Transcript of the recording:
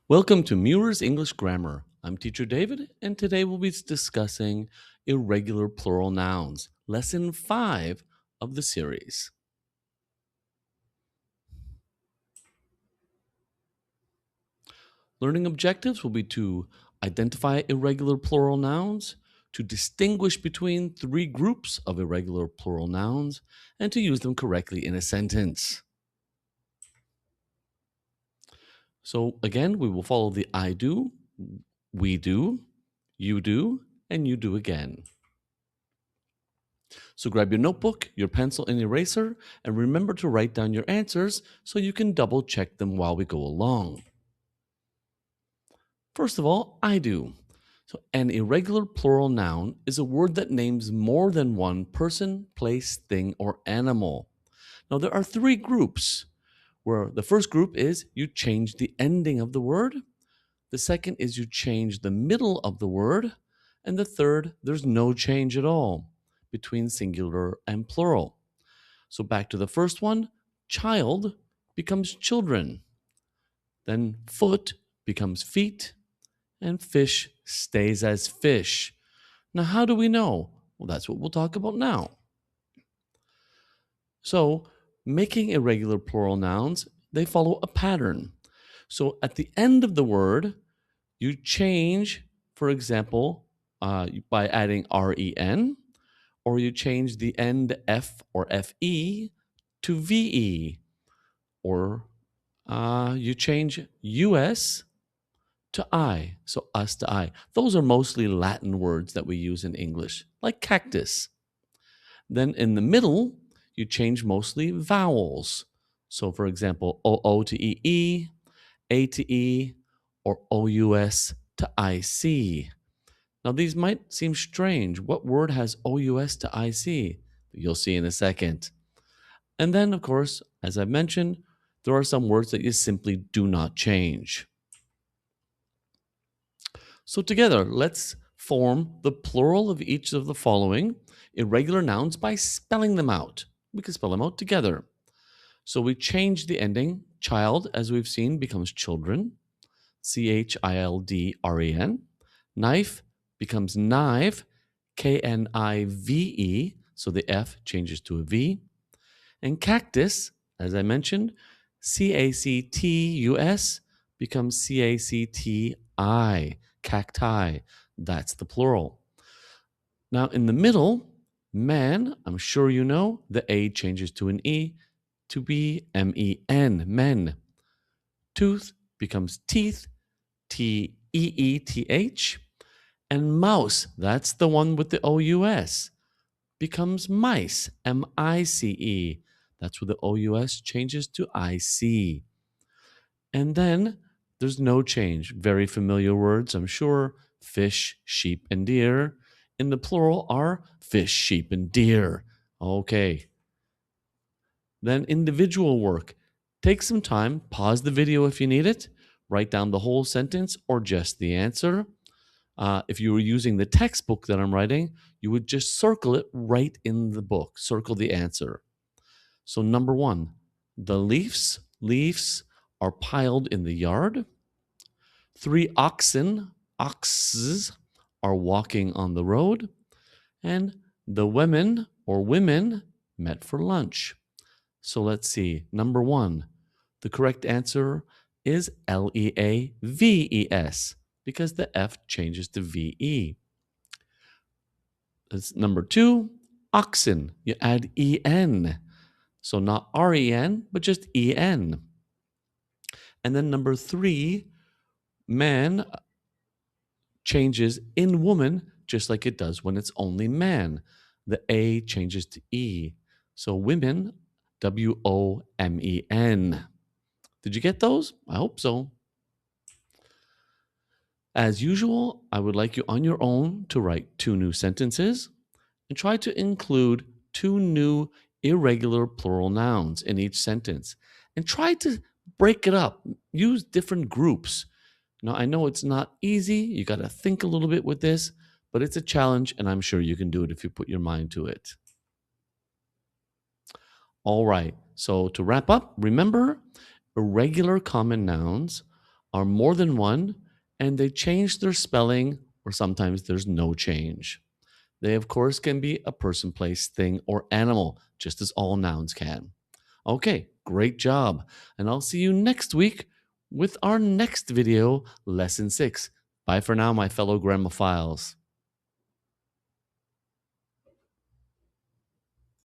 Welcome to Muir's English Grammar. I'm Teacher David, and today we'll be discussing irregular plural nouns, lesson 5 of the series. Learning objectives will be to identify irregular plural nouns, to distinguish between three groups of irregular plural nouns, and to use them correctly in a sentence. So again, we will follow the I do, we do, you do, and you do again. So grab your notebook, your pencil and eraser, and remember to write down your answers so you can double check them while we go along. First of all, I do. So an irregular plural noun is a word that names more than one person, place, thing, or animal. Now there are three groups, where the first group is you change the ending of the word. The second is you change the middle of the word. And the third, there's no change at all between singular and plural. So back to the first one, child becomes children. Then foot becomes feet, and fish stays as fish. Now, how do we know? Well, that's what we'll talk about now. So, making irregular plural nouns, they follow a pattern. So, at the end of the word, you change, for example, by adding ren, or you change the end f or fe to ve, or you change us to I, so us to I. Those are mostly Latin words that we use in English, like cactus. Then in the middle, you change mostly vowels. So for example, OO to EE, A to E, or OUS to IC. Now these might seem strange. What word has OUS to IC? You'll see in a second. And then, of course, as I mentioned, there are some words that you simply do not change. So together, let's form the plural of each of the following irregular nouns by spelling them out. We can spell them out together. So we change the ending. Child, as we've seen, becomes children. CHILDREN. Knife becomes knife. KNIVE. So the F changes to a V. And cactus, as I mentioned, CACTUS becomes CACTI, cacti. That's the plural. Now, in the middle, man, I'm sure you know, the A changes to an E to be MEN, men. Tooth becomes teeth, TEETH. And mouse, that's the one with the OUS, becomes mice, MICE. That's where the OUS changes to IC. And then there's no change. Very familiar words, I'm sure. Fish, sheep, and deer. In the plural are fish, sheep, and deer. Okay. Then individual work. Take some time, pause the video if you need it, write down the whole sentence or just the answer. If you were using the textbook that I'm writing, you would just circle it right in the book. Circle the answer. So number one, the leaves are piled in the yard. 3 oxen, oxes, are walking on the road. And the women or women met for lunch. So let's see. Number one, the correct answer is LEAVES because the F changes to VE. That's number two, oxen. You add EN. So not REN, but just EN. And then number three, man changes in woman just like it does when it's only man. The A changes to E. So women, WOMEN. Did you get those? I hope so. As usual, I would like you on your own to write 2 new sentences and try to include 2 new irregular plural nouns in each sentence. And try to break it up. Use different groups. Now, I know it's not easy. You got to think a little bit with this, but it's a challenge, and I'm sure you can do it if you put your mind to it. All right. So to wrap up, remember, irregular common nouns are more than one, and they change their spelling, or sometimes there's no change. They, of course, can be a person, place, thing, or animal, just as all nouns can. Okay, great job. And I'll see you next week with our next video, Lesson 6. Bye for now, my fellow Gramophiles.